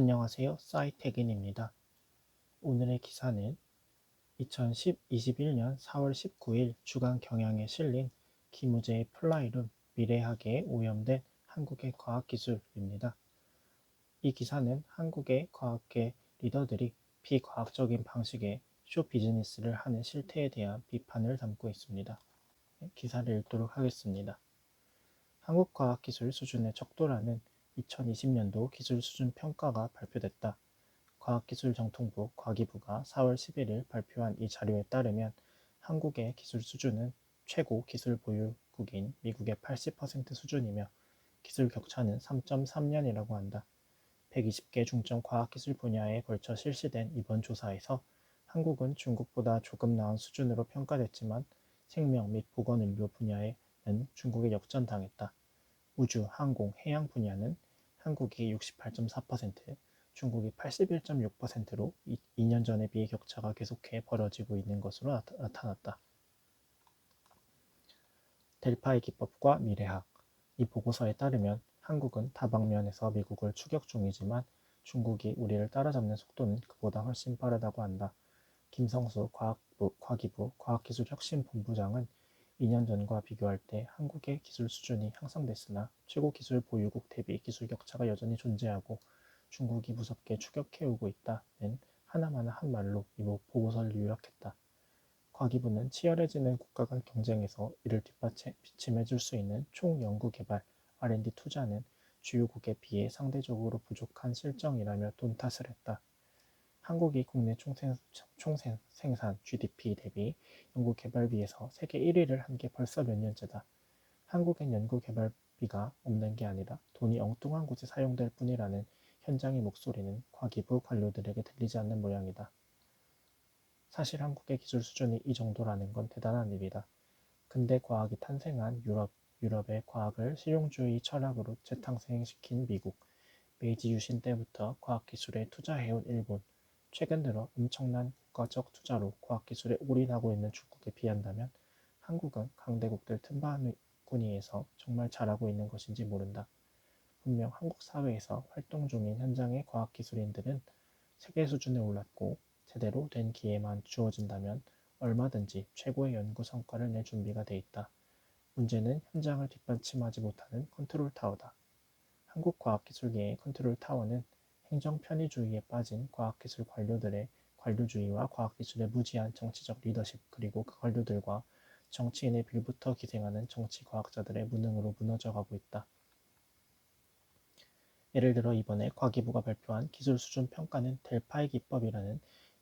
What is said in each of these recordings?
안녕하세요. 사이태근입니다. 오늘의 기사는 2021년 4월 19일 주간 경향에 실린 김우재의 플라이룸 미래학에 오염된 한국의 과학기술입니다. 이 기사는 한국의 과학계 리더들이 비과학적인 방식의 쇼 비즈니스를 하는 실태에 대한 비판을 담고 있습니다. 기사를 읽도록 하겠습니다. 한국과학기술 수준의 척도라는 2020년도 기술수준 평가가 발표됐다. 과학기술정통부 과기부가 4월 11일 발표한 이 자료에 따르면 한국의 기술 수준은 최고 기술 보유국인 미국의 80% 수준이며 기술 격차는 3.3년이라고 한다. 120개 중점 과학기술 분야에 걸쳐 실시된 이번 조사에서 한국은 중국보다 조금 나은 수준으로 평가됐지만 생명 및 보건의료 분야에는 중국에 역전당했다. 우주, 항공, 해양 분야는 한국이 68.4%, 중국이 81.6%로 2년 전에 비해 격차가 계속해 벌어지고 있는 것으로 나타났다. 델파이 기법과 미래학. 이 보고서에 따르면 한국은 다방면에서 미국을 추격 중이지만 중국이 우리를 따라잡는 속도는 그보다 훨씬 빠르다고 한다. 김성수 과기부 과학기술혁신본부장은 2년 전과 비교할 때 한국의 기술 수준이 향상됐으나 최고 기술 보유국 대비 기술 격차가 여전히 존재하고 중국이 무섭게 추격해오고 있다는 하나마나 한 말로 이 보고서를 요약했다. 과기부는 치열해지는 국가 간 경쟁에서 이를 뒷받침해줄 수 있는 총연구개발 R&D 투자는 주요국에 비해 상대적으로 부족한 실정이라며 돈 탓을 했다. 한국이 국내 총생산 GDP 대비 연구개발비에서 세계 1위를 한 게 벌써 몇 년째다. 한국엔 연구개발비가 없는 게 아니라 돈이 엉뚱한 곳에 사용될 뿐이라는 현장의 목소리는 과기부 관료들에게 들리지 않는 모양이다. 사실 한국의 기술 수준이 이 정도라는 건 대단한 일이다. 근대 과학이 탄생한 유럽의 과학을 실용주의 철학으로 재탄생시킨 미국, 메이지 유신 때부터 과학기술에 투자해온 일본, 최근 들어 엄청난 국가적 투자로 과학기술에 올인하고 있는 중국에 비한다면 한국은 강대국들 틈바구니에서 정말 잘하고 있는 것인지 모른다. 분명 한국 사회에서 활동 중인 현장의 과학기술인들은 세계 수준에 올랐고 제대로 된 기회만 주어진다면 얼마든지 최고의 연구 성과를 낼 준비가 돼 있다. 문제는 현장을 뒷받침하지 못하는 컨트롤 타워다. 한국 과학기술계의 컨트롤 타워는 행정 편의주의에 빠진 과학기술 관료들의 관료주의와 과학기술의 무지한 정치적 리더십 그리고 그 관료들과 정치인의 빌부터 기생하는 정치과학자들의 무능으로 무너져가고 있다. 예를 들어 이번에 과기부가 발표한 기술 수준 평가는 델파이 기법이라는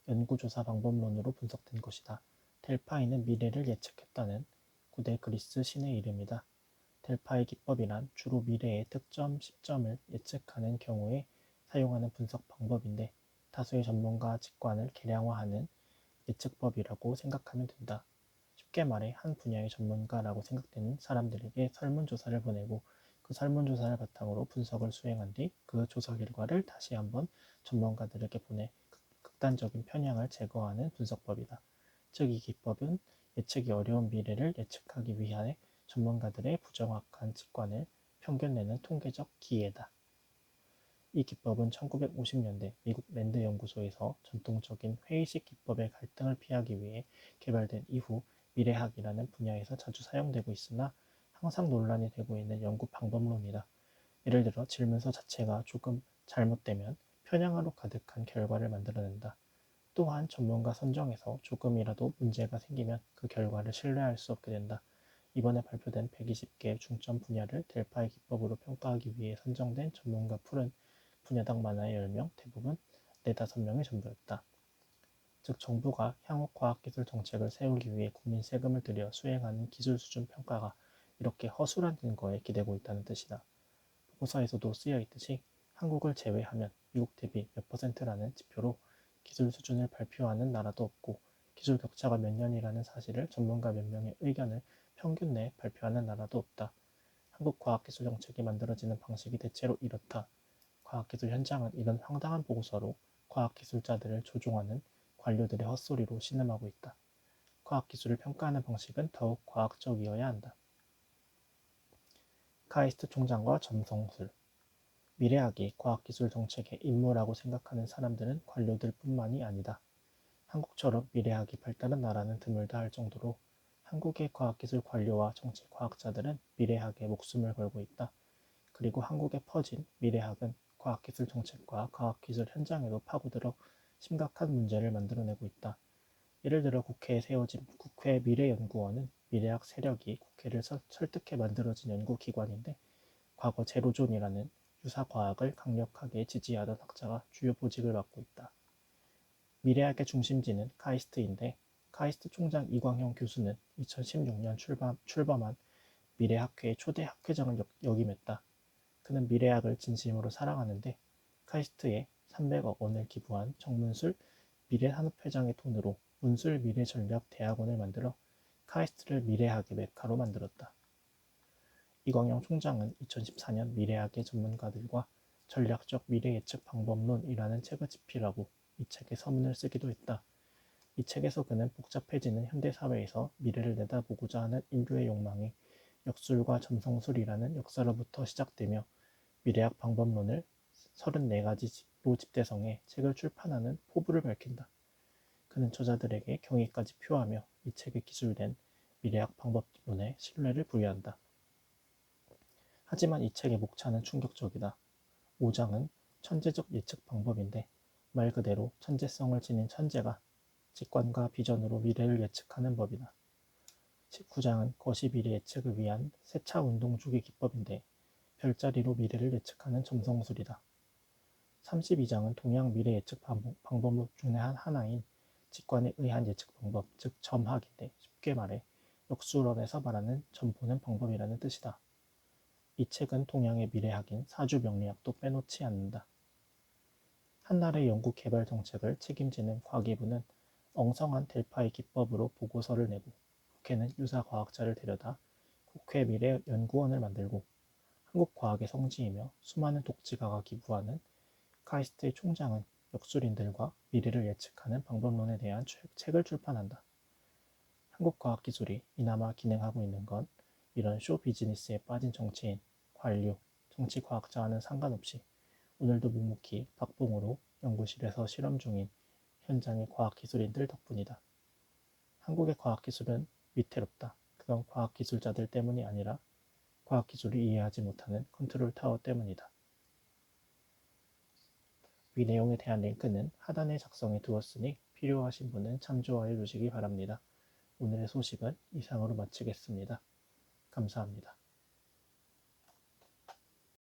연구조사 방법론으로 분석된 것이다. 델파이는 미래를 예측했다는 고대 그리스 신의 이름이다. 델파이 기법이란 주로 미래의 특정 시점을 예측하는 경우에 사용하는 분석 방법인데 다수의 전문가 직관을 계량화하는 예측법이라고 생각하면 된다. 쉽게 말해 한 분야의 전문가라고 생각되는 사람들에게 설문조사를 보내고 그 설문조사를 바탕으로 분석을 수행한 뒤 그 조사 결과를 다시 한번 전문가들에게 보내 극단적인 편향을 제거하는 분석법이다. 즉 이 기법은 예측이 어려운 미래를 예측하기 위한 전문가들의 부정확한 직관을 평균내는 통계적 기회다. 이 기법은 1950년대 미국 랜드 연구소에서 전통적인 회의식 기법의 갈등을 피하기 위해 개발된 이후 미래학이라는 분야에서 자주 사용되고 있으나 항상 논란이 되고 있는 연구 방법론이다. 예를 들어 질문서 자체가 조금 잘못되면 편향으로 가득한 결과를 만들어낸다. 또한 전문가 선정에서 조금이라도 문제가 생기면 그 결과를 신뢰할 수 없게 된다. 이번에 발표된 120개 중점 분야를 델파이 기법으로 평가하기 위해 선정된 전문가 풀은 분야당 많아야 10명, 대부분 4~5명의 전부였다. 즉 정부가 향후 과학기술 정책을 세우기 위해 국민 세금을 들여 수행하는 기술 수준 평가가 이렇게 허술한 근거에 기대고 있다는 뜻이다. 보고서에서도 쓰여 있듯이 한국을 제외하면 미국 대비 몇 %라는 지표로 기술 수준을 발표하는 나라도 없고 기술 격차가 몇 년이라는 사실을 전문가 몇 명의 의견을 평균 내에 발표하는 나라도 없다. 한국 과학기술 정책이 만들어지는 방식이 대체로 이렇다. 과학기술 현장은 이런 황당한 보고서로 과학기술자들을 조종하는 관료들의 헛소리로 신음하고 있다. 과학기술을 평가하는 방식은 더욱 과학적이어야 한다. 카이스트 총장과 점성술. 미래학이 과학기술 정책의 임무라고 생각하는 사람들은 관료들 뿐만이 아니다. 한국처럼 미래학이 발달한 나라는 드물다 할 정도로 한국의 과학기술 관료와 정치과학자들은 미래학에 목숨을 걸고 있다. 그리고 한국에 퍼진 미래학은 과학기술 정책과 과학기술 현장에도 파고들어 심각한 문제를 만들어내고 있다. 예를 들어 국회에 세워진 국회 미래연구원은 미래학 세력이 국회를 설득해 만들어진 연구기관인데 과거 제로존이라는 유사과학을 강력하게 지지하던 학자가 주요 보직을 맡고 있다. 미래학의 중심지는 카이스트인데 카이스트 총장 이광형 교수는 2016년 출범한 미래학회의 초대 학회장을 역임했다. 그는 미래학을 진심으로 사랑하는데 카이스트에 300억 원을 기부한 정문술 미래산업회장의 돈으로 문술 미래전략대학원을 만들어 카이스트를 미래학의 메카로 만들었다. 이광영 총장은 2014년 미래학의 전문가들과 전략적 미래예측 방법론이라는 책을 집필하고 이 책에 서문을 쓰기도 했다. 이 책에서 그는 복잡해지는 현대사회에서 미래를 내다보고자 하는 인류의 욕망이 역술과 점성술이라는 역사로부터 시작되며 미래학 방법론을 34가지로 집대성해 책을 출판하는 포부를 밝힌다. 그는 저자들에게 경의까지 표하며 이 책에 기술된 미래학 방법론에 신뢰를 부여한다. 하지만 이 책의 목차는 충격적이다. 5장은 천재적 예측 방법인데 말 그대로 천재성을 지닌 천재가 직관과 비전으로 미래를 예측하는 법이다. 19장은 거시 미래 예측을 위한 세차 운동 주기 기법인데 별자리로 미래를 예측하는 점성술이다. 32장은 동양 미래 예측 방법 중의 하나인 직관에 의한 예측 방법, 즉 점학인데 쉽게 말해 역술원에서 말하는 점 보는 방법이라는 뜻이다. 이 책은 동양의 미래학인 사주명리학도 빼놓지 않는다. 한나라의 연구개발 정책을 책임지는 과기부는 엉성한 델파이 기법으로 보고서를 내고 국회는 유사과학자를 데려다 국회미래연구원을 만들고 한국 과학의 성지이며 수많은 독지가가 기부하는 카이스트의 총장은 역술인들과 미래를 예측하는 방법론에 대한 책을 출판한다. 한국 과학기술이 이나마 기능하고 있는 건 이런 쇼 비즈니스에 빠진 정치인, 관료, 정치과학자와는 상관없이 오늘도 묵묵히 박봉으로 연구실에서 실험 중인 현장의 과학기술인들 덕분이다. 한국의 과학기술은 위태롭다. 그건 과학기술자들 때문이 아니라 과학기술을 이해하지 못하는 컨트롤 타워 때문이다. 위 내용에 대한 링크는 하단에 작성해 두었으니 필요하신 분은 참조하여 주시기 바랍니다. 오늘의 소식은 이상으로 마치겠습니다. 감사합니다.